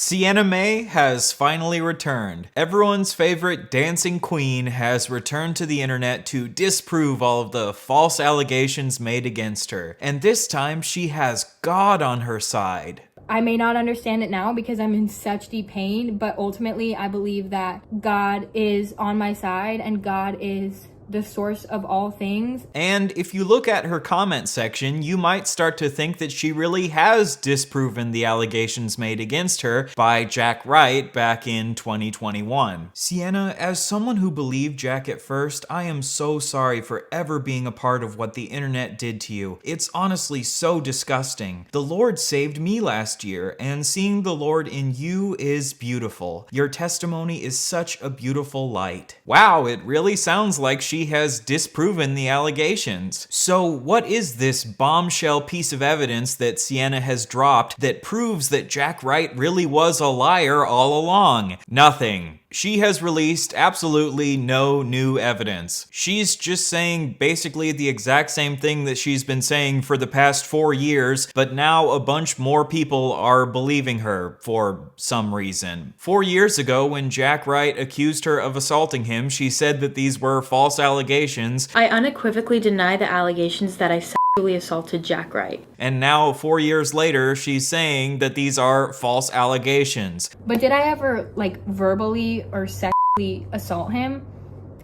Sienna Mae has finally returned. Everyone's favorite dancing queen has returned to the internet to disprove all of the false allegations made against her. And this time she has God on her side. I may not understand it now because I'm in such deep pain, but ultimately I believe that God is on my side and God is the source of all things. And if you look at her comment section, you might start to think that she really has disproven the allegations made against her by Jack Wright back in 2021. Sienna, as someone who believed Jack at first, I am so sorry for ever being a part of what the internet did to you. It's honestly so disgusting. The Lord saved me last year, and seeing the Lord in you is beautiful. Your testimony is such a beautiful light. Wow, it really sounds like she has disproven the allegations. So what is this bombshell piece of evidence that Sienna has dropped that proves that Jack Wright really was a liar all along? Nothing. She has released absolutely no new evidence. She's just saying basically the exact same thing that she's been saying for the past 4 years, but now a bunch more people are believing her for some reason. 4 years ago, when Jack Wright accused her of assaulting him, she said that these were false allegations. I unequivocally deny the allegations that I sexually assaulted Jack Wright. And now, 4 years later, she's saying that these are false allegations. But did I ever, verbally or sexually assault him?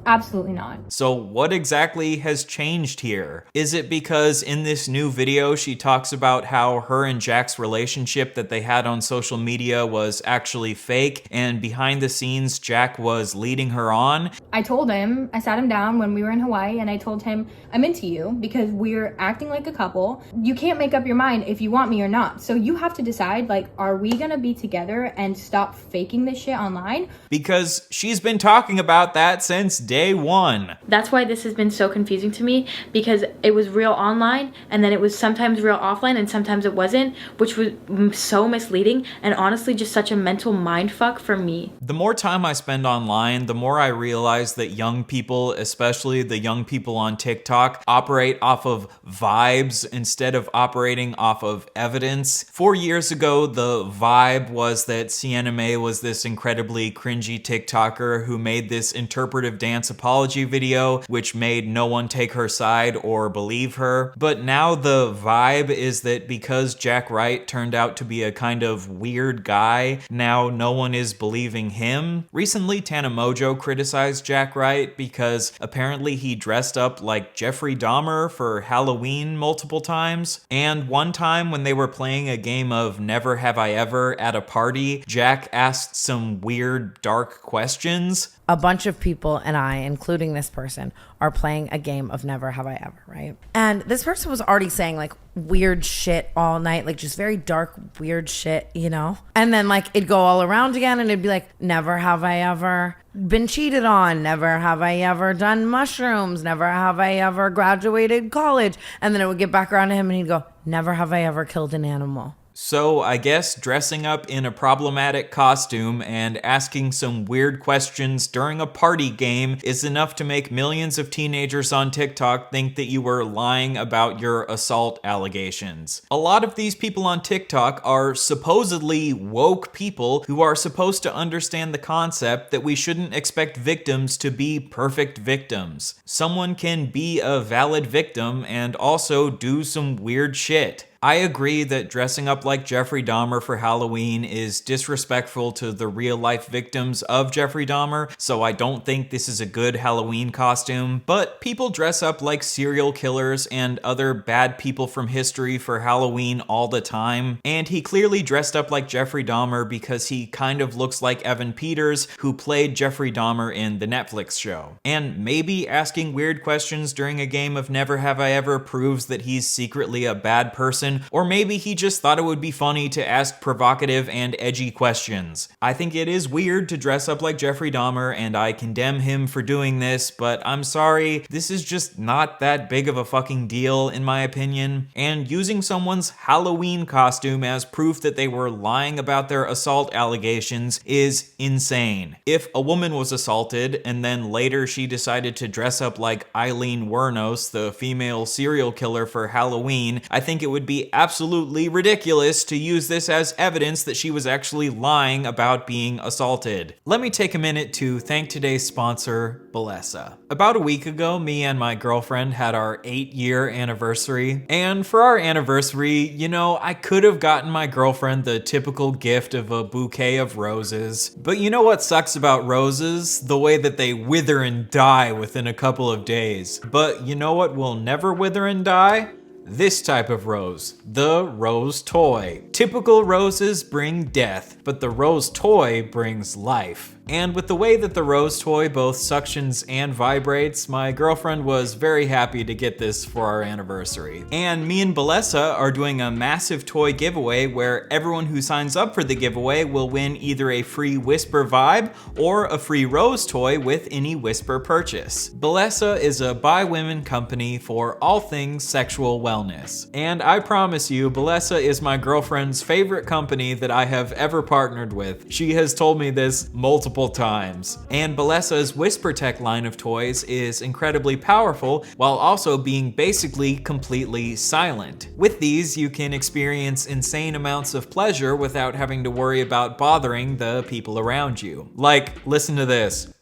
Absolutely not. So what exactly has changed here? Is it because in this new video she talks about how her and Jack's relationship that they had on social media was actually fake, and behind the scenes Jack was leading her on? I sat him down when we were in Hawaii and I told him, I'm into you because we're acting like a couple. You can't make up your mind if you want me or not. So you have to decide, are we gonna be together and stop faking this shit online? Because she's been talking about that since day one. That's why this has been so confusing to me, because it was real online and then it was sometimes real offline and sometimes it wasn't, which was so misleading and honestly just such a mental mindfuck for me. The more time I spend online, the more I realize that young people, especially the young people on TikTok, operate off of vibes instead of operating off of evidence. 4 years ago, the vibe was that Sienna Mae was this incredibly cringy TikToker who made this interpretive dance apology video, which made no one take her side or believe her. But now the vibe is that because Jack Wright turned out to be a kind of weird guy, now no one is believing him. Recently, Tana Mojo criticized Jack Wright because apparently he dressed up like Jeffrey Dahmer for Halloween multiple times. And one time when they were playing a game of Never Have I Ever at a party, Jack asked some weird, dark questions. A bunch of people and I, including this person, are playing a game of Never Have I Ever, right? And this person was already saying weird shit all night, just very dark, weird shit, And then it'd go all around again and it'd be never have I ever been cheated on, never have I ever done mushrooms, never have I ever graduated college. And then it would get back around to him and he'd go, never have I ever killed an animal. So I guess dressing up in a problematic costume and asking some weird questions during a party game is enough to make millions of teenagers on TikTok think that you were lying about your assault allegations. A lot of these people on TikTok are supposedly woke people who are supposed to understand the concept that we shouldn't expect victims to be perfect victims. Someone can be a valid victim and also do some weird shit. I agree that dressing up like Jeffrey Dahmer for Halloween is disrespectful to the real-life victims of Jeffrey Dahmer, so I don't think this is a good Halloween costume, but people dress up like serial killers and other bad people from history for Halloween all the time, and he clearly dressed up like Jeffrey Dahmer because he kind of looks like Evan Peters, who played Jeffrey Dahmer in the Netflix show. And maybe asking weird questions during a game of Never Have I Ever proves that he's secretly a bad person, or maybe he just thought it would be funny to ask provocative and edgy questions. I think it is weird to dress up like Jeffrey Dahmer, and I condemn him for doing this, but I'm sorry, this is just not that big of a fucking deal in my opinion. And using someone's Halloween costume as proof that they were lying about their assault allegations is insane. If a woman was assaulted and then later she decided to dress up like Eileen Wuornos, the female serial killer, for Halloween, I think it would be be absolutely ridiculous to use this as evidence that she was actually lying about being assaulted. Let me take a minute to thank today's sponsor, Bellesa. About a week ago, me and my girlfriend had our 8-year anniversary, and for our anniversary, you know, I could have gotten my girlfriend the typical gift of a bouquet of roses. But you know what sucks about roses? The way that they wither and die within a couple of days. But you know what will never wither and die? This type of rose, the rose toy. Typical roses bring death, but the rose toy brings life. And with the way that the rose toy both suctions and vibrates, my girlfriend was very happy to get this for our anniversary. And me and Bellesa are doing a massive toy giveaway where everyone who signs up for the giveaway will win either a free WhisperVibe or a free rose toy with any Whisper purchase. Bellesa is a bi-women company for all things sexual wellness. And I promise you, Bellesa is my girlfriend's favorite company that I have ever partnered with. She has told me this multiple times. And Bellesa's WhisperTech line of toys is incredibly powerful while also being basically completely silent. With these, you can experience insane amounts of pleasure without having to worry about bothering the people around you. Like, listen to this.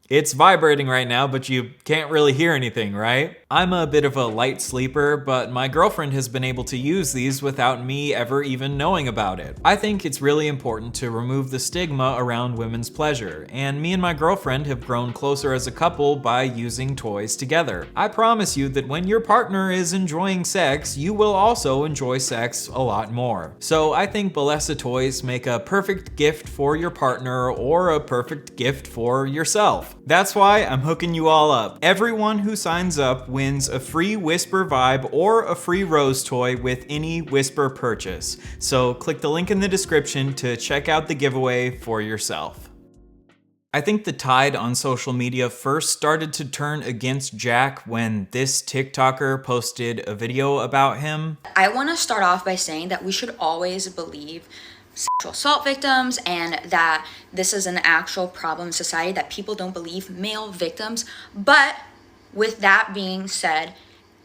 It's vibrating right now, but you can't really hear anything, right? I'm a bit of a light sleeper, but my girlfriend has been able to use these without me ever even knowing about it. I think it's really important to remove the stigma around women's pleasure, and me and my girlfriend have grown closer as a couple by using toys together. I promise you that when your partner is enjoying sex, you will also enjoy sex a lot more. So I think Bellesa toys make a perfect gift for your partner or a perfect gift for yourself. That's why I'm hooking you all up. Everyone who signs up wins a free WhisperVibe or a free rose toy with any Whisper purchase. So click the link in the description to check out the giveaway for yourself. I think the tide on social media first started to turn against Jack when this TikToker posted a video about him. I want to start off by saying that we should always believe sexual assault victims and that this is an actual problem in society, that people don't believe male victims. But with that being said,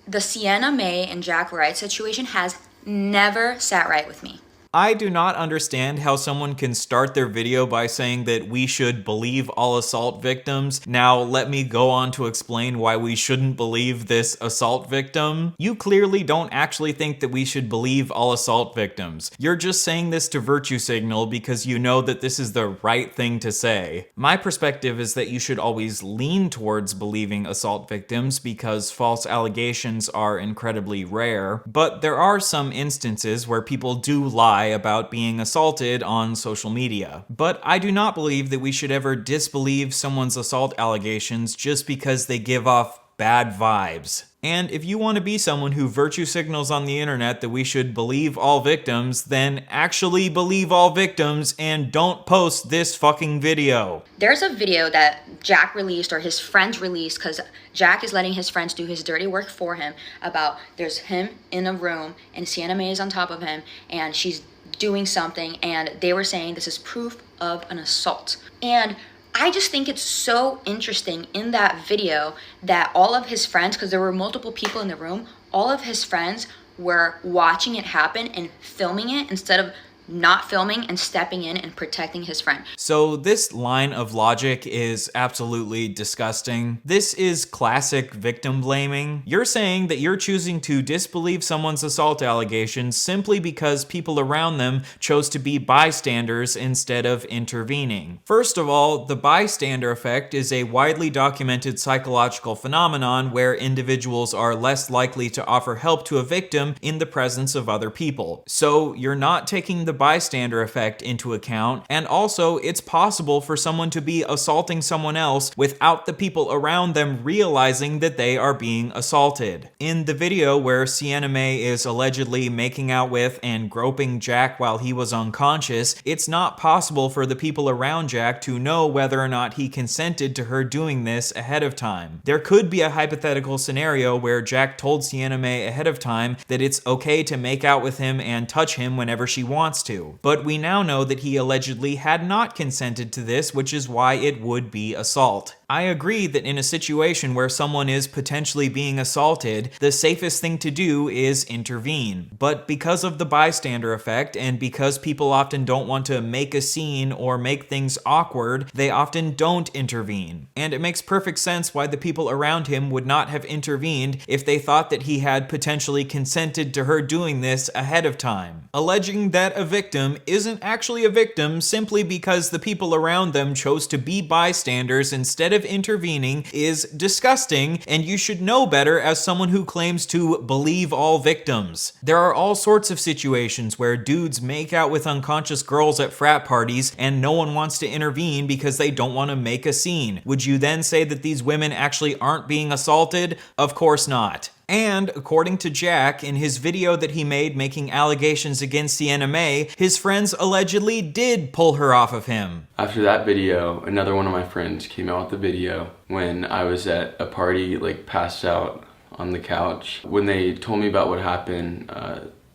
the Sienna Mae and Jack Wright situation has never sat right with me. I do not understand how someone can start their video by saying that we should believe all assault victims. Now, let me go on to explain why we shouldn't believe this assault victim. You clearly don't actually think that we should believe all assault victims. You're just saying this to virtue signal because you know that this is the right thing to say. My perspective is that you should always lean towards believing assault victims because false allegations are incredibly rare, but there are some instances where people do lie about being assaulted on social media. But I do not believe that we should ever disbelieve someone's assault allegations just because they give off bad vibes. And if you want to be someone who virtue signals on the internet that we should believe all victims, then actually believe all victims and don't post this fucking video. There's a video that Jack released, or his friends released, because Jack is letting his friends do his dirty work for him, about there's him in a room and Sienna Mae is on top of him and she's doing something, and they were saying this is proof of an assault. And I just think it's so interesting in that video that all of his friends, because there were multiple people in the room, all of his friends were watching it happen and filming it instead of not filming and stepping in and protecting his friend. So this line of logic is absolutely disgusting. This is classic victim blaming. You're saying that you're choosing to disbelieve someone's assault allegations simply because people around them chose to be bystanders instead of intervening. First of all, the bystander effect is a widely documented psychological phenomenon where individuals are less likely to offer help to a victim in the presence of other people. So you're not taking the bystander effect into account, and also it's possible for someone to be assaulting someone else without the people around them realizing that they are being assaulted. In the video where Sienna Mae is allegedly making out with and groping Jack while he was unconscious, it's not possible for the people around Jack to know whether or not he consented to her doing this ahead of time. There could be a hypothetical scenario where Jack told Sienna Mae ahead of time that it's okay to make out with him and touch him whenever she wants to. But we now know that he allegedly had not consented to this, which is why it would be assault. I agree that in a situation where someone is potentially being assaulted, the safest thing to do is intervene. But because of the bystander effect, and because people often don't want to make a scene or make things awkward, they often don't intervene. And it makes perfect sense why the people around him would not have intervened if they thought that he had potentially consented to her doing this ahead of time. Alleging that a victim isn't actually a victim simply because the people around them chose to be bystanders instead of intervening is disgusting, and you should know better as someone who claims to believe all victims. There are all sorts of situations where dudes make out with unconscious girls at frat parties and no one wants to intervene because they don't want to make a scene. Would you then say that these women actually aren't being assaulted? Of course not. And according to Jack, in his video that he made making allegations against Sienna Mae, his friends allegedly did pull her off of him. After that video, another one of my friends came out with the video when I was at a party, like passed out on the couch. When they told me about what happened,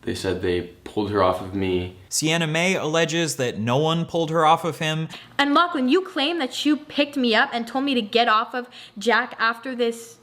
they said they pulled her off of me. Sienna Mae alleges that no one pulled her off of him. And Lachlan, you claim that you picked me up and told me to get off of Jack after this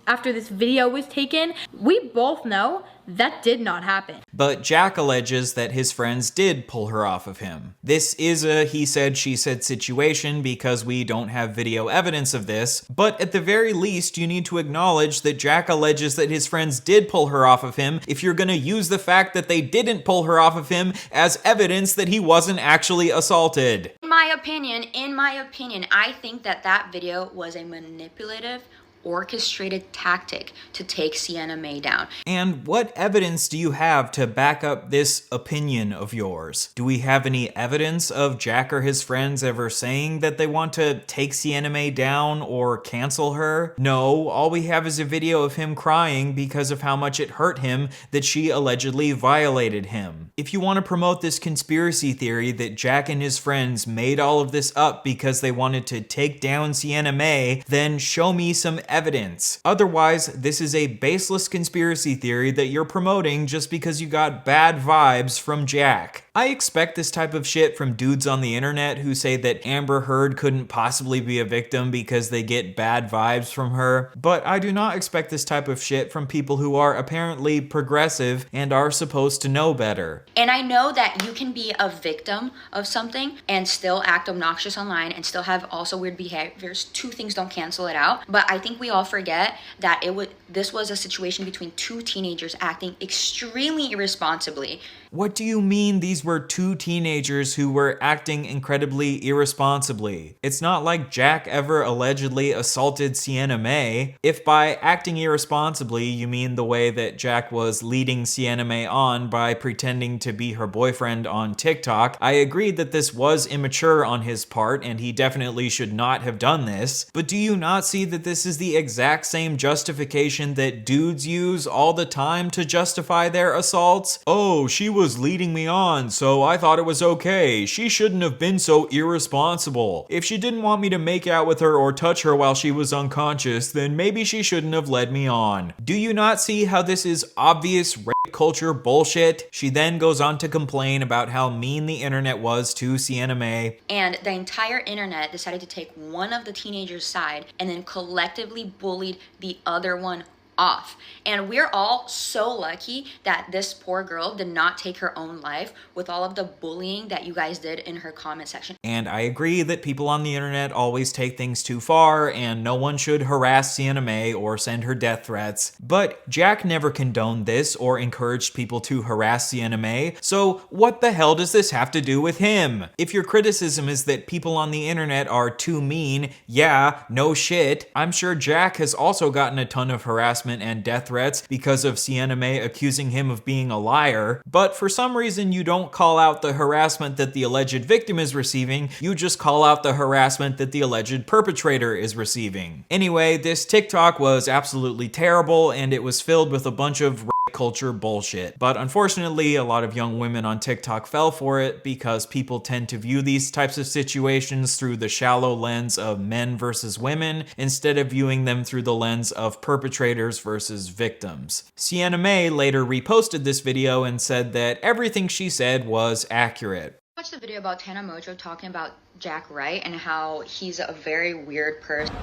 video was taken. We both know that did not happen. But Jack alleges that his friends did pull her off of him. This is a he said, she said situation because we don't have video evidence of this, but at the very least, you need to acknowledge that Jack alleges that his friends did pull her off of him if you're gonna use the fact that they didn't pull her off of him as evidence that he wasn't actually assaulted. In my opinion, I think that video was a manipulative, orchestrated tactic to take Sienna Mae down. And what evidence do you have to back up this opinion of yours? Do we have any evidence of Jack or his friends ever saying that they want to take Sienna Mae down or cancel her? No, all we have is a video of him crying because of how much it hurt him that she allegedly violated him. If you want to promote this conspiracy theory that Jack and his friends made all of this up because they wanted to take down Sienna Mae, then show me some evidence. Otherwise, this is a baseless conspiracy theory that you're promoting just because you got bad vibes from Jack. I expect this type of shit from dudes on the internet who say that Amber Heard couldn't possibly be a victim because they get bad vibes from her, but I do not expect this type of shit from people who are apparently progressive and are supposed to know better. And I know that you can be a victim of something and still act obnoxious online and still have also weird behaviors. Two things don't cancel it out, but I think we all forget that this was a situation between two teenagers acting extremely irresponsibly. What do you mean these were two teenagers who were acting incredibly irresponsibly? It's not like Jack ever allegedly assaulted Sienna Mae. If by acting irresponsibly you mean the way that Jack was leading Sienna Mae on by pretending to be her boyfriend on TikTok, I agree that this was immature on his part and he definitely should not have done this. But do you not see that this is the exact same justification that dudes use all the time to justify their assaults? Oh, she was leading me on, so I thought it was okay. She shouldn't have been so irresponsible. If she didn't want me to make out with her or touch her while she was unconscious, then maybe she shouldn't have led me on. Do you not see how this is obvious rape culture bullshit? She then goes on to complain about how mean the internet was to Sienna Mae. And the entire internet decided to take one of the teenagers' side and then collectively bullied the other one off. And we're all so lucky that this poor girl did not take her own life with all of the bullying that you guys did in her comment section. And I agree that people on the internet always take things too far and no one should harass Sienna Mae or send her death threats. But Jack never condoned this or encouraged people to harass Sienna Mae, so what the hell does this have to do with him? If your criticism is that people on the internet are too mean, yeah, no shit. I'm sure Jack has also gotten a ton of harassment and death threats because of Sienna Mae accusing him of being a liar, but for some reason you don't call out the harassment that the alleged victim is receiving, you just call out the harassment that the alleged perpetrator is receiving. Anyway, this TikTok was absolutely terrible and it was filled with a bunch of culture bullshit. But unfortunately, a lot of young women on TikTok fell for it because people tend to view these types of situations through the shallow lens of men versus women instead of viewing them through the lens of perpetrators versus victims. Sienna Mae later reposted this video and said that everything she said was accurate. Watch the video about Tana Mojo talking about Jack Wright and how he's a very weird person.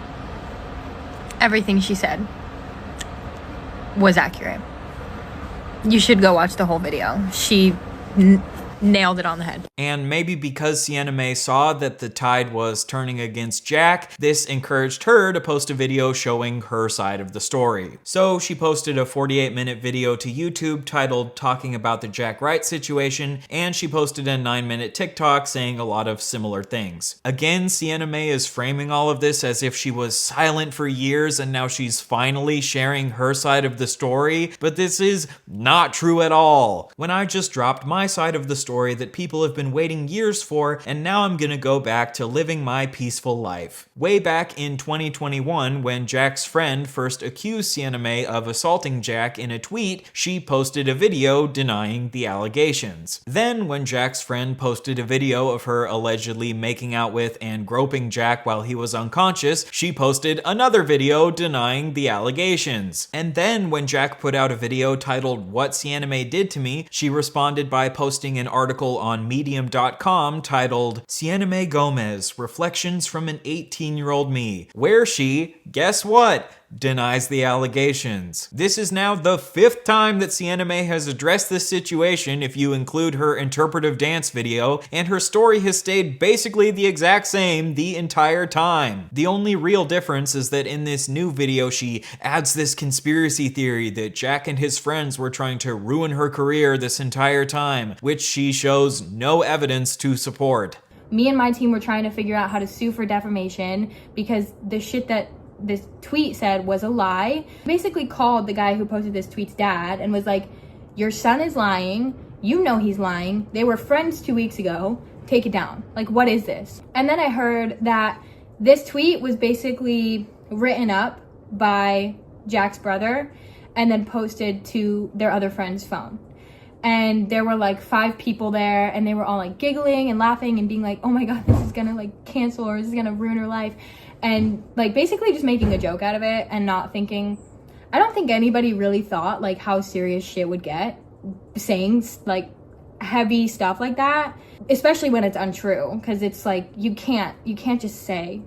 Everything she said was accurate. You should go watch the whole video. She nailed it on the head. And maybe because Sienna Mae saw that the tide was turning against Jack, this encouraged her to post a video showing her side of the story. So she posted a 48-minute video to YouTube titled Talking About the Jack Wright Situation, and she posted a 9-minute TikTok saying a lot of similar things. Again, Sienna Mae is framing all of this as if she was silent for years and now she's finally sharing her side of the story, but this is not true at all. When I just dropped my side of the story that people have been waiting years for, and now I'm gonna go back to living my peaceful life. Way back in 2021, when Jack's friend first accused Sienna Mae of assaulting Jack in a tweet, she posted a video denying the allegations. Then, when Jack's friend posted a video of her allegedly making out with and groping Jack while he was unconscious, she posted another video denying the allegations. And then, when Jack put out a video titled What Sienna Mae Did to Me, she responded by posting an article on Medium.com titled Sienna Mae Gomez, Reflections from an 18-year-old Me, where she, guess what, denies the allegations. This is now the 5th time that Sienna Mae has addressed this situation if you include her interpretive dance video, and her story has stayed basically the exact same the entire time. The only real difference is that in this new video she adds this conspiracy theory that Jack and his friends were trying to ruin her career this entire time, which she shows no evidence to support. Me and my team were trying to figure out how to sue for defamation because the shit that this tweet said was a lie. Basically called the guy who posted this tweet's dad and was like, your son is lying, you know he's lying, they were friends 2 weeks ago, take it down. Like, what is this? And then I heard that this tweet was basically written up by Jack's brother and then posted to their other friend's phone. And there were like 5 people there and they were all like giggling and laughing and being like, oh my God, this is gonna like cancel or this is gonna ruin her life. And like basically just making a joke out of it and not thinking, I don't think anybody really thought like how serious shit would get saying like heavy stuff like that, especially when it's untrue, because it's like you can't just say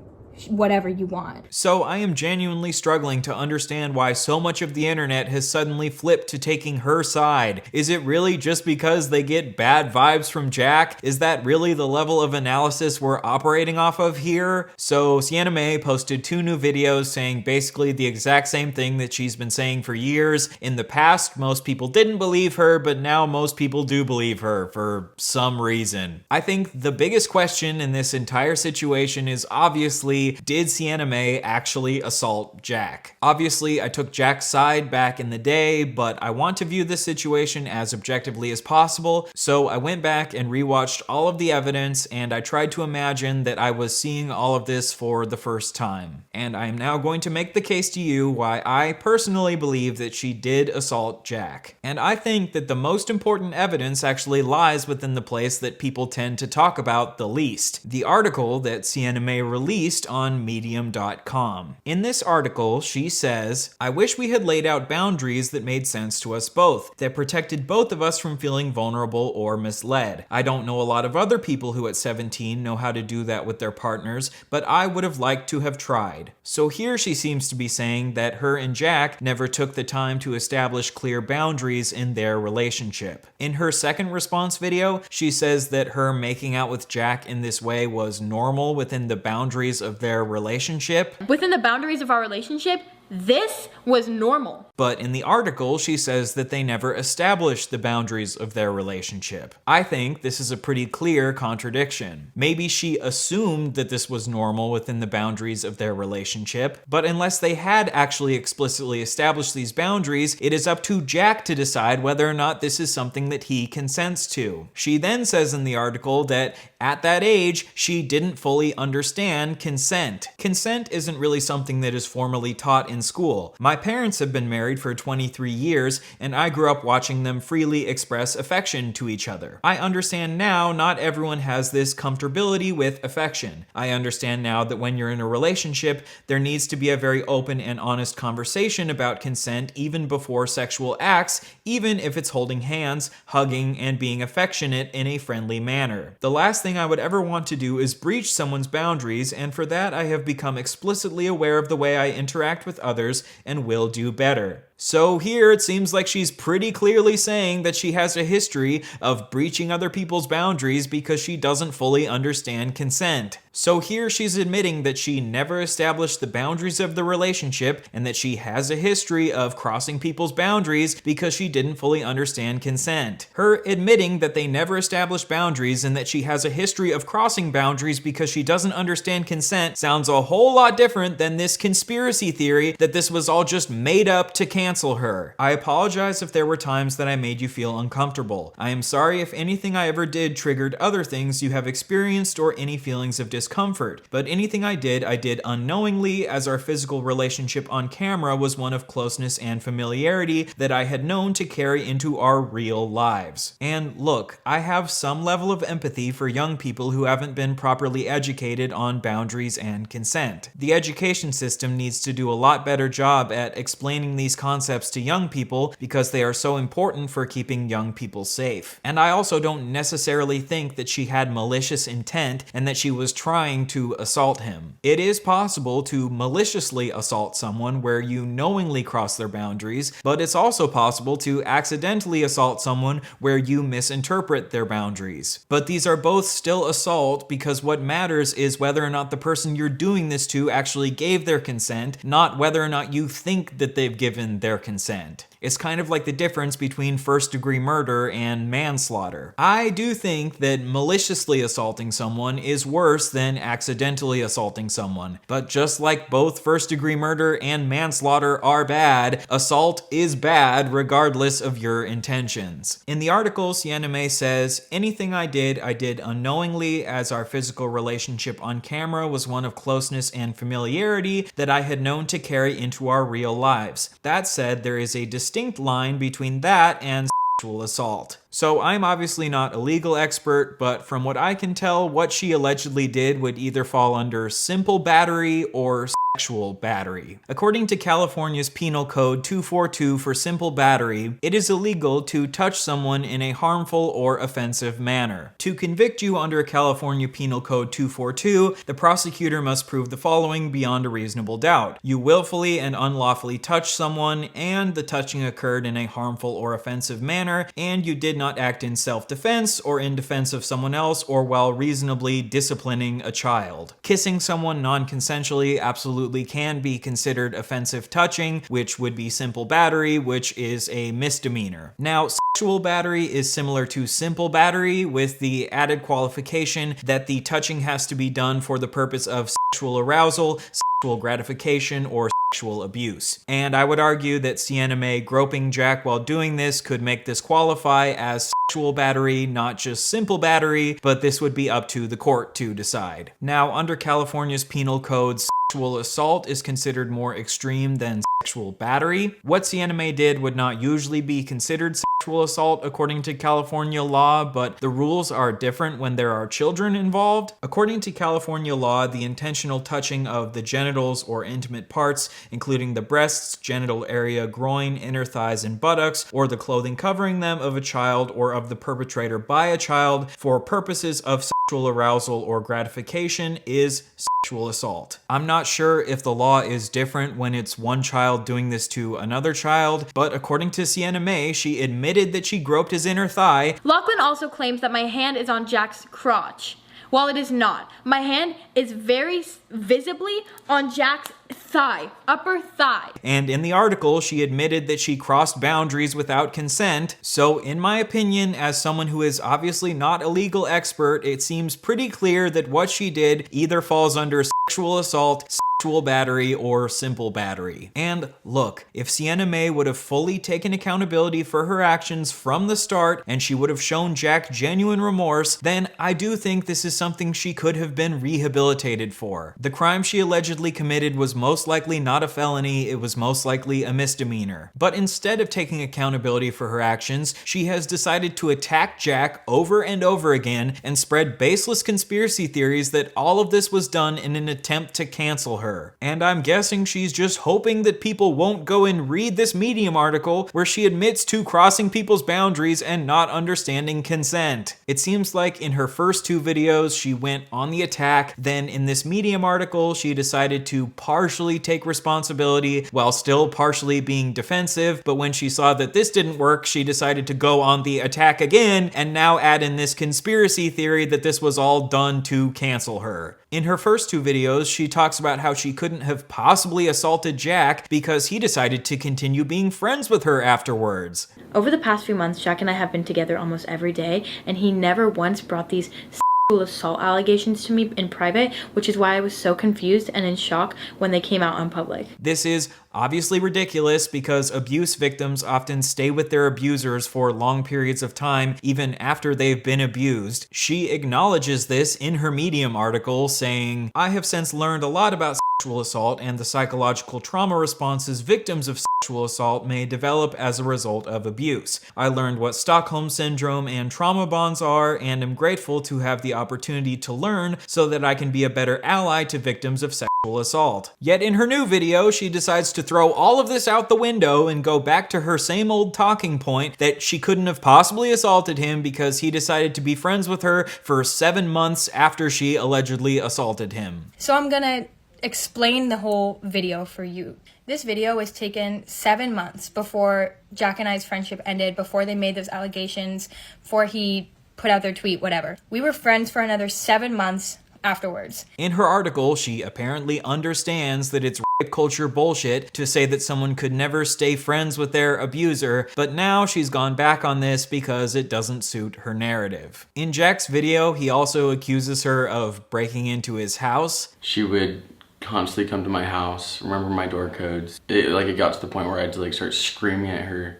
whatever you want. So I am genuinely struggling to understand why so much of the internet has suddenly flipped to taking her side. Is it really just because they get bad vibes from Jack? Is that really the level of analysis we're operating off of here? So Sienna Mae posted 2 new videos saying basically the exact same thing that she's been saying for years. In the past, most people didn't believe her, but now most people do believe her for some reason. I think the biggest question in this entire situation is obviously, did Sienna Mae actually assault Jack? Obviously, I took Jack's side back in the day, but I want to view this situation as objectively as possible, so I went back and rewatched all of the evidence, and I tried to imagine that I was seeing all of this for the first time. And I am now going to make the case to you why I personally believe that she did assault Jack. And I think that the most important evidence actually lies within the place that people tend to talk about the least: the article that Sienna Mae released on Medium.com. In this article, she says, I wish we had laid out boundaries that made sense to us both, that protected both of us from feeling vulnerable or misled. I don't know a lot of other people who at 17 know how to do that with their partners, but I would have liked to have tried. So here she seems to be saying that her and Jack never took the time to establish clear boundaries in their relationship. In her second response video, she says that her making out with Jack in this way was normal within the boundaries of their relationship. Within the boundaries of our relationship, this was normal. But in the article, she says that they never established the boundaries of their relationship. I think this is a pretty clear contradiction. Maybe she assumed that this was normal within the boundaries of their relationship, but unless they had actually explicitly established these boundaries, it is up to Jack to decide whether or not this is something that he consents to. She then says in the article that at that age, she didn't fully understand consent. Consent isn't really something that is formally taught in in school. My parents have been married for 23 years, and I grew up watching them freely express affection to each other. I understand now not everyone has this comfortability with affection. I understand now that when you're in a relationship, there needs to be a very open and honest conversation about consent even before sexual acts, even if it's holding hands, hugging, and being affectionate in a friendly manner. The last thing I would ever want to do is breach someone's boundaries, and for that I have become explicitly aware of the way I interact with others and will do better. So here it seems like she's pretty clearly saying that she has a history of breaching other people's boundaries because she doesn't fully understand consent. So here she's admitting that she never established the boundaries of the relationship and that she has a history of crossing people's boundaries because she didn't fully understand consent. Her admitting that they never established boundaries and that she has a history of crossing boundaries because she doesn't understand consent sounds a whole lot different than this conspiracy theory that this was all just made up to cancel her. I apologize if there were times that I made you feel uncomfortable. I am sorry if anything I ever did triggered other things you have experienced or any feelings of discomfort, but anything I did unknowingly, as our physical relationship on camera was one of closeness and familiarity that I had known to carry into our real lives. And look, I have some level of empathy for young people who haven't been properly educated on boundaries and consent. The education system needs to do a lot better job at explaining these concepts to young people because they are so important for keeping young people safe. And I also don't necessarily think that she had malicious intent and that she was trying to assault him. It is possible to maliciously assault someone where you knowingly cross their boundaries, but it's also possible to accidentally assault someone where you misinterpret their boundaries. But these are both still assault because what matters is whether or not the person you're doing this to actually gave their consent, not whether or not you think that they've given their consent. It's kind of like the difference between first-degree murder and manslaughter. I do think that maliciously assaulting someone is worse than accidentally assaulting someone. But just like both first-degree murder and manslaughter are bad, assault is bad regardless of your intentions. In the article, Sienna Mae says, "Anything I did unknowingly, as our physical relationship on camera was one of closeness and familiarity that I had known to carry into our real lives. That said, there is a distinct line between that and sexual assault." So I'm obviously not a legal expert, but from what I can tell, what she allegedly did would either fall under simple battery or sexual battery. According to California's Penal Code 242 for simple battery, it is illegal to touch someone in a harmful or offensive manner. To convict you under California Penal Code 242, the prosecutor must prove the following beyond a reasonable doubt. You willfully and unlawfully touch someone, and the touching occurred in a harmful or offensive manner, and you did not act in self-defense or in defense of someone else or while reasonably disciplining a child. Kissing someone non-consensually absolutely can be considered offensive touching, which would be simple battery, which is a misdemeanor. Now, sexual battery is similar to simple battery with the added qualification that the touching has to be done for the purpose of sexual arousal, sexual gratification, or sexual abuse. And I would argue that Sienna Mae groping Jack while doing this could make this qualify as sexual battery, not just simple battery, but this would be up to the court to decide. Now, under California's penal code, sexual assault is considered more extreme than sexual battery. What Sienna Mae did would not usually be considered sexual assault according to California law, but the rules are different when there are children involved. According to California law, the intentional touching of the genitals or intimate parts, including the breasts, genital area, groin, inner thighs, and buttocks, or the clothing covering them of a child or of the perpetrator by a child for purposes of sexual arousal or gratification is sexual assault. I'm not sure if the law is different when it's one child doing this to another child, but according to Sienna Mae, she admitted that she groped his inner thigh. Lachlan also claims that my hand is on Jack's crotch. While it is not, my hand is very visibly on Jack's thigh, upper thigh. And in the article, she admitted that she crossed boundaries without consent. So in my opinion, as someone who is obviously not a legal expert, it seems pretty clear that what she did either falls under sexual assault, sexual battery or simple battery. And look, if Sienna Mae would have fully taken accountability for her actions from the start and she would have shown Jack genuine remorse, then I do think this is something she could have been rehabilitated for. The crime she allegedly committed was most likely not a felony, it was most likely a misdemeanor. But instead of taking accountability for her actions, she has decided to attack Jack over and over again and spread baseless conspiracy theories that all of this was done in an attempt to cancel her. And I'm guessing she's just hoping that people won't go and read this Medium article where she admits to crossing people's boundaries and not understanding consent. It seems like in her first 2 videos she went on the attack, then in this Medium article she decided to partially take responsibility while still partially being defensive, but when she saw that this didn't work, she decided to go on the attack again and now add in this conspiracy theory that this was all done to cancel her. In her first 2 videos, she talks about how she couldn't have possibly assaulted Jack because he decided to continue being friends with her afterwards. Over the past few months, Jack and I have been together almost every day, and he never once brought these sexual assault allegations to me in private, which is why I was so confused and in shock when they came out in public. This is obviously ridiculous because abuse victims often stay with their abusers for long periods of time, even after they've been abused. She acknowledges this in her Medium article, saying, "I have since learned a lot about sexual assault and the psychological trauma responses victims of sexual assault may develop as a result of abuse. I learned what Stockholm Syndrome and trauma bonds are and am grateful to have the opportunity to learn so that I can be a better ally to victims of sexual assault." Yet in her new video, she decides to throw all of this out the window and go back to her same old talking point that she couldn't have possibly assaulted him because he decided to be friends with her for 7 months after she allegedly assaulted him. So I'm gonna explain the whole video for you. This video was taken 7 months before Jack and I's friendship ended, before they made those allegations, before he put out their tweet, whatever. We were friends for another 7 months afterwards. In her article, she apparently understands that it's rape culture bullshit to say that someone could never stay friends with their abuser, but now she's gone back on this because it doesn't suit her narrative. In Jack's video, he also accuses her of breaking into his house. She would constantly come to my house, remember my door codes. It got to the point where I had to start screaming at her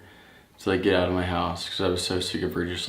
to get out of my house because I was so sick of her just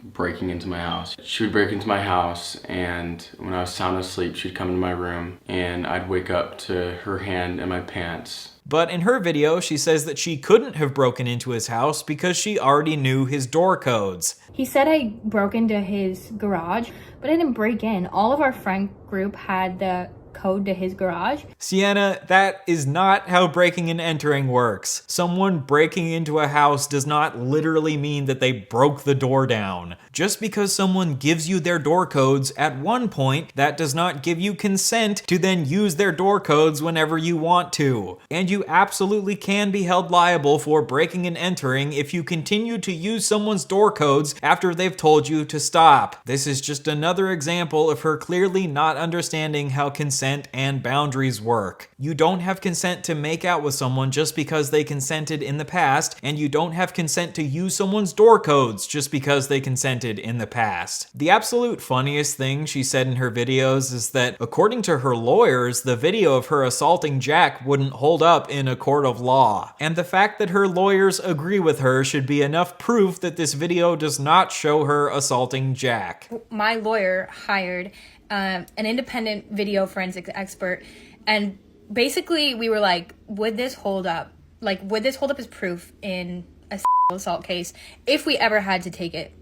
breaking into my house. She would break into my house, and when I was sound asleep, she'd come into my room and I'd wake up to her hand in my pants. But in her video, she says that she couldn't have broken into his house because she already knew his door codes. He said I broke into his garage, but I didn't break in. All of our friend group had the code to his garage. Sienna, that is not how breaking and entering works. Someone breaking into a house does not literally mean that they broke the door down. Just because someone gives you their door codes at one point, that does not give you consent to then use their door codes whenever you want to. And you absolutely can be held liable for breaking and entering if you continue to use someone's door codes after they've told you to stop. This is just another example of her clearly not understanding how consent and boundaries work. You don't have consent to make out with someone just because they consented in the past, and you don't have consent to use someone's door codes just because they consented in the past. The absolute funniest thing she said in her videos is that, according to her lawyers, the video of her assaulting Jack wouldn't hold up in a court of law. And the fact that her lawyers agree with her should be enough proof that this video does not show her assaulting Jack. My lawyer hired an independent video forensics expert, and basically we were like, would this hold up? Would this hold up as proof in a sexual assault case if we ever had to take it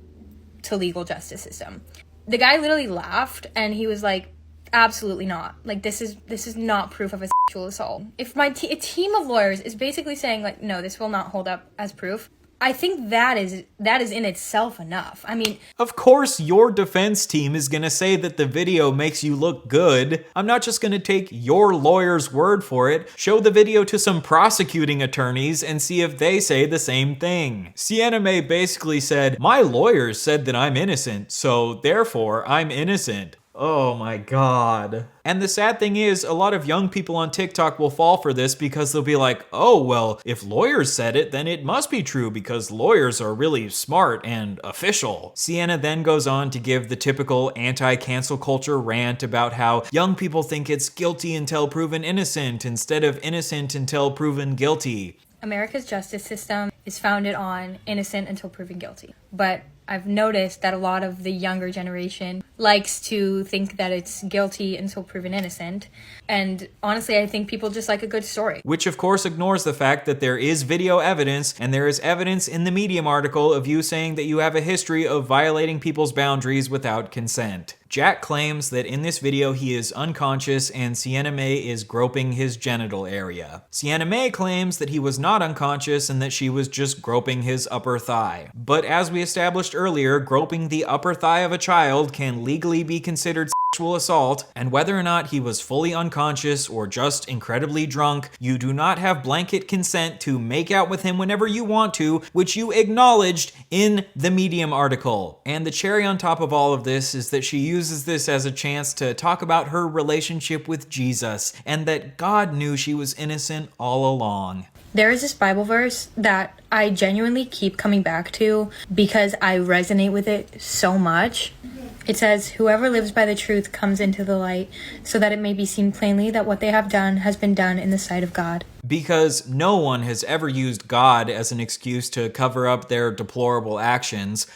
to legal justice system? The guy literally laughed and he was like, absolutely not. This is not proof of a sexual assault. If a team of lawyers is basically saying no, this will not hold up as proof, I think that is in itself enough. I mean, of course your defense team is gonna say that the video makes you look good. I'm not just gonna take your lawyer's word for it. Show the video to some prosecuting attorneys and see if they say the same thing. Sienna Mae basically said, my lawyers said that I'm innocent, so therefore I'm innocent. Oh my god. And the sad thing is, a lot of young people on TikTok will fall for this because they'll be like, oh, well, if lawyers said it, then it must be true because lawyers are really smart and official. Sienna then goes on to give the typical anti-cancel culture rant about how young people think it's guilty until proven innocent instead of innocent until proven guilty. America's justice system is founded on innocent until proven guilty. But I've noticed that a lot of the younger generation likes to think that it's guilty until proven innocent. And honestly, I think people just like a good story. Which of course ignores the fact that there is video evidence, and there is evidence in the Medium article of you saying that you have a history of violating people's boundaries without consent. Jack claims that in this video he is unconscious and Sienna Mae is groping his genital area. Sienna Mae claims that he was not unconscious and that she was just groping his upper thigh. But as we established earlier, groping the upper thigh of a child can legally be considered sexual assault, and whether or not he was fully unconscious or just incredibly drunk, you do not have blanket consent to make out with him whenever you want to, which you acknowledged in the Medium article. And the cherry on top of all of this is that she uses this as a chance to talk about her relationship with Jesus, and that God knew she was innocent all along. There is this Bible verse that I genuinely keep coming back to because I resonate with it so much. It says, "Whoever lives by the truth comes into the light, so that it may be seen plainly that what they have done has been done in the sight of God." Because no one has ever used God as an excuse to cover up their deplorable actions.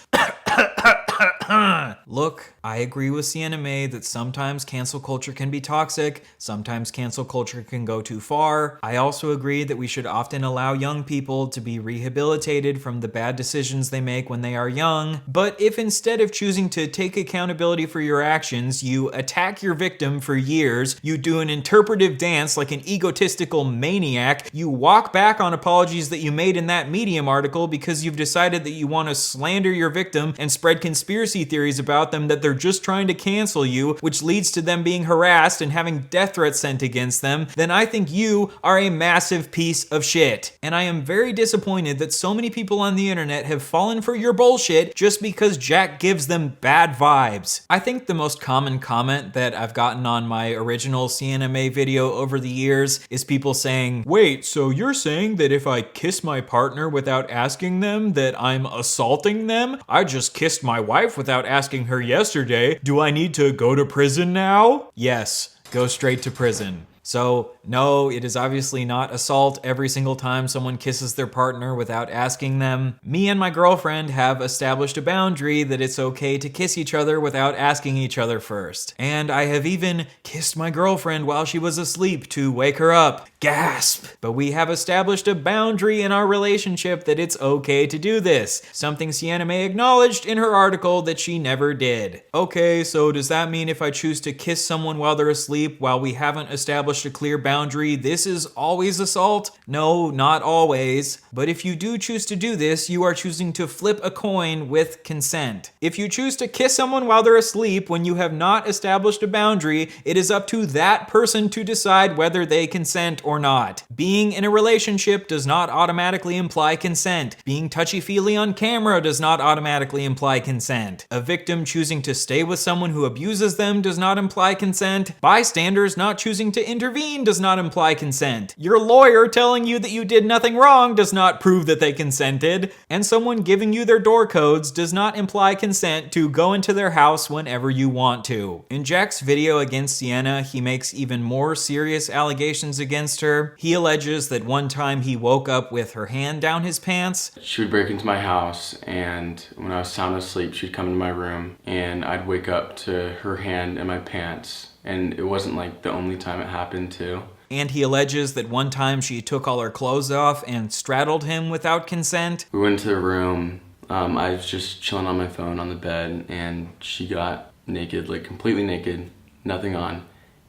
Look, I agree with Sienna Mae that sometimes cancel culture can be toxic, sometimes cancel culture can go too far. I also agree that we should often allow young people to be rehabilitated from the bad decisions they make when they are young. But if instead of choosing to take accountability for your actions, you attack your victim for years, you do an interpretive dance like an egotistical maniac, you walk back on apologies that you made in that Medium article because you've decided that you want to slander your victim and spread conspiracy theories about them that they're just trying to cancel you, which leads to them being harassed and having death threats sent against them, then I think you are a massive piece of shit. And I am very disappointed that so many people on the internet have fallen for your bullshit just because Jack gives them bad vibes. I think the most common comment that I've gotten on my original Sienna Mae video over the years is people saying, wait, so you're saying that if I kiss my partner without asking them that I'm assaulting them? I just kissed my wife without asking her yesterday. Do I need to go to prison now? Yes, go straight to prison. So, no, it is obviously not assault every single time someone kisses their partner without asking them. Me and my girlfriend have established a boundary that it's okay to kiss each other without asking each other first. And I have even kissed my girlfriend while she was asleep to wake her up. Gasp! But we have established a boundary in our relationship that it's okay to do this, something Sienna Mae acknowledged in her article that she never did. Okay, so does that mean if I choose to kiss someone while they're asleep while we haven't established a clear boundary, this is always assault? No, not always. But if you do choose to do this, you are choosing to flip a coin with consent. If you choose to kiss someone while they're asleep when you have not established a boundary, it is up to that person to decide whether they consent or not. Being in a relationship does not automatically imply consent. Being touchy-feely on camera does not automatically imply consent. A victim choosing to stay with someone who abuses them does not imply consent. Bystanders not choosing to intervene does not imply consent. Your lawyer telling you that you did nothing wrong does not prove that they consented. And someone giving you their door codes does not imply consent to go into their house whenever you want to. In Jack's video against Sienna, he makes even more serious allegations against her. He alleges that one time he woke up with her hand down his pants. She would break into my house, and when I was sound asleep, she'd come into my room, and I'd wake up to her hand in my pants. And it wasn't like the only time it happened too. And he alleges that one time she took all her clothes off and straddled him without consent. We went to the room. I was just chilling on my phone on the bed, and she got naked, like completely naked, nothing on,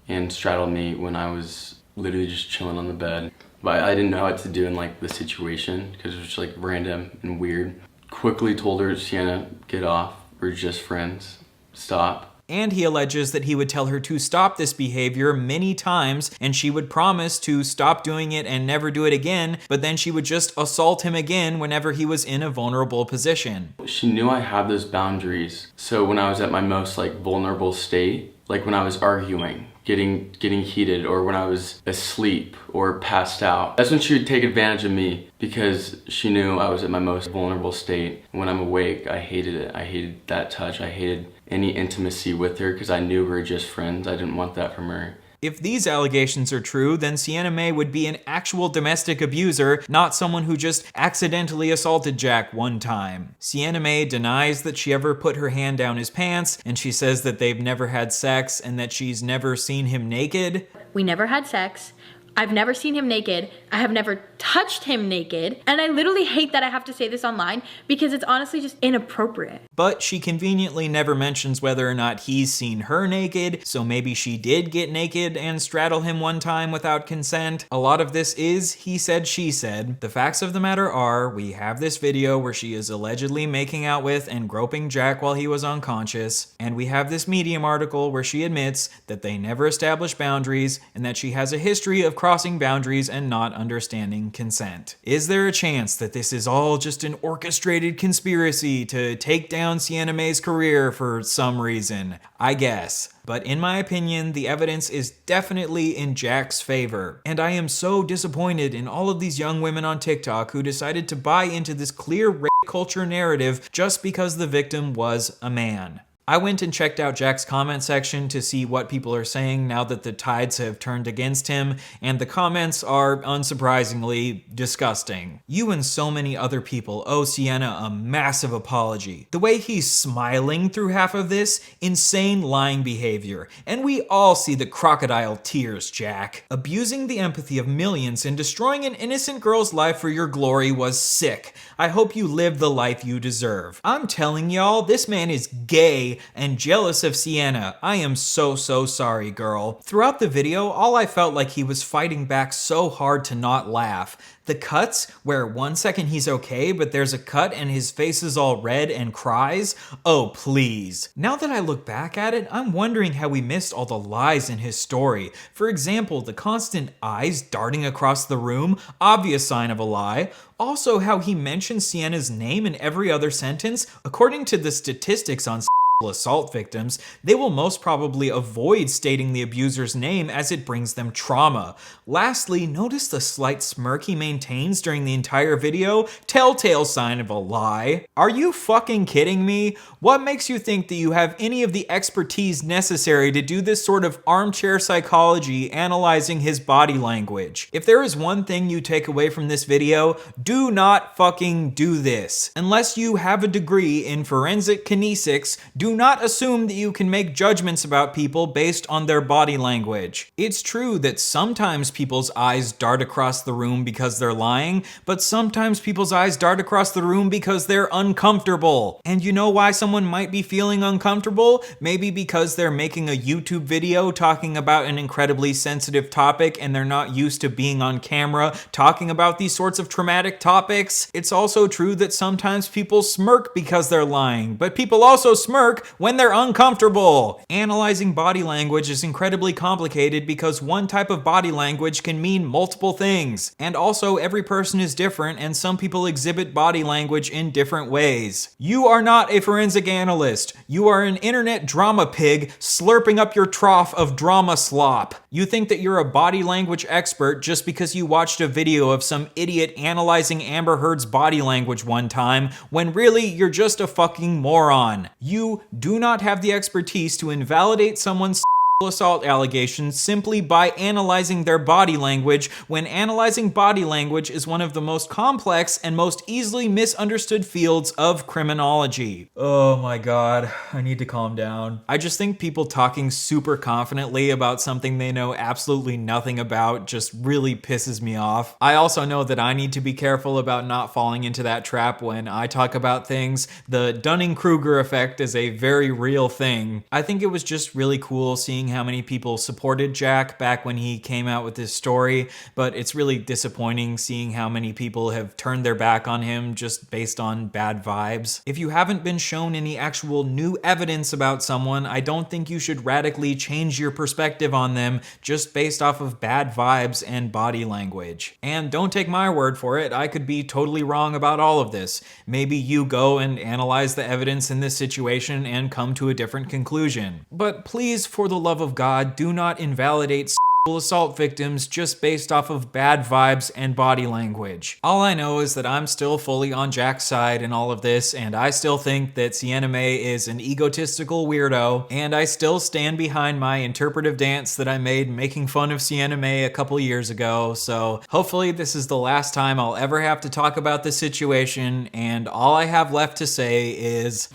and straddled me when I was literally just chilling on the bed. But I didn't know what to do in like the situation because it was just like random and weird. Quickly told her, Sienna, get off. We're just friends. Stop. And he alleges that he would tell her to stop this behavior many times, and she would promise to stop doing it and never do it again, but then she would just assault him again whenever he was in a vulnerable position. She knew I had those boundaries, so when I was at my most like vulnerable state, like when I was arguing, getting heated, or when I was asleep or passed out. That's when she would take advantage of me because she knew I was at my most vulnerable state. When I'm awake, I hated it. I hated that touch. I hated any intimacy with her because I knew we were just friends. I didn't want that from her. If these allegations are true, then Sienna Mae would be an actual domestic abuser, not someone who just accidentally assaulted Jack one time. Sienna Mae denies that she ever put her hand down his pants, and she says that they've never had sex and that she's never seen him naked. We never had sex. I've never seen him naked. I have never touched him naked. And I literally hate that I have to say this online because it's honestly just inappropriate. But she conveniently never mentions whether or not he's seen her naked, so maybe she did get naked and straddle him one time without consent. A lot of this is he said, she said. The facts of the matter are, we have this video where she is allegedly making out with and groping Jack while he was unconscious, and we have this Medium article where she admits that they never established boundaries and that she has a history of crossing boundaries and not understanding consent. Is there a chance that this is all just an orchestrated conspiracy to take down Sienna Mae's career for some reason? I guess. But in my opinion, the evidence is definitely in Jack's favor. And I am so disappointed in all of these young women on TikTok who decided to buy into this clear rape culture narrative just because the victim was a man. I went and checked out Jack's comment section to see what people are saying now that the tides have turned against him, and the comments are, unsurprisingly, disgusting. You and so many other people owe Sienna a massive apology. The way he's smiling through half of this, insane lying behavior. And we all see the crocodile tears, Jack. Abusing the empathy of millions and destroying an innocent girl's life for your glory was sick. I hope you live the life you deserve. I'm telling y'all, this man is gay and jealous of Sienna. I am so sorry, girl. Throughout the video, all I felt like he was fighting back so hard to not laugh. The cuts, where 1 second he's okay, but there's a cut and his face is all red and cries, oh please. Now that I look back at it, I'm wondering how we missed all the lies in his story. For example, the constant eyes darting across the room, obvious sign of a lie. Also, how he mentions Sienna's name in every other sentence. According to the statistics on assault victims, they will most probably avoid stating the abuser's name as it brings them trauma. Lastly, notice the slight smirk he maintains during the entire video, telltale sign of a lie. Are you fucking kidding me? What makes you think that you have any of the expertise necessary to do this sort of armchair psychology analyzing his body language? If there is one thing you take away from this video, do not fucking do this. Unless you have a degree in forensic kinesics, do not assume that you can make judgments about people based on their body language. It's true that sometimes people's eyes dart across the room because they're lying, but sometimes people's eyes dart across the room because they're uncomfortable. And you know why someone might be feeling uncomfortable? Maybe because they're making a YouTube video talking about an incredibly sensitive topic and they're not used to being on camera talking about these sorts of traumatic topics. It's also true that sometimes people smirk because they're lying, but people also smirk when they're uncomfortable. Analyzing body language is incredibly complicated because one type of body language can mean multiple things. And also, every person is different and some people exhibit body language in different ways. You are not a forensic analyst. You are an internet drama pig slurping up your trough of drama slop. You think that you're a body language expert just because you watched a video of some idiot analyzing Amber Heard's body language one time, when really you're just a fucking moron. You do not have the expertise to invalidate someone's assault allegations simply by analyzing their body language, when analyzing body language is one of the most complex and most easily misunderstood fields of criminology. Oh my god, I need to calm down. I just think people talking super confidently about something they know absolutely nothing about just really pisses me off. I also know that I need to be careful about not falling into that trap when I talk about things. The Dunning-Kruger effect is a very real thing. I think it was just really cool seeing how many people supported Jack back when he came out with this story, but it's really disappointing seeing how many people have turned their back on him just based on bad vibes. If you haven't been shown any actual new evidence about someone, I don't think you should radically change your perspective on them just based off of bad vibes and body language. And don't take my word for it, I could be totally wrong about all of this. Maybe you go and analyze the evidence in this situation and come to a different conclusion. But please, for the love of God, do not invalidate assault victims just based off of bad vibes and body language. All I know is that I'm still fully on Jack's side in all of this, and I still think that Sienna Mae is an egotistical weirdo, and I still stand behind my interpretive dance that I made making fun of Sienna Mae a couple years ago, so hopefully this is the last time I'll ever have to talk about this situation, and all I have left to say is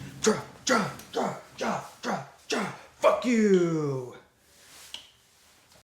fuck you!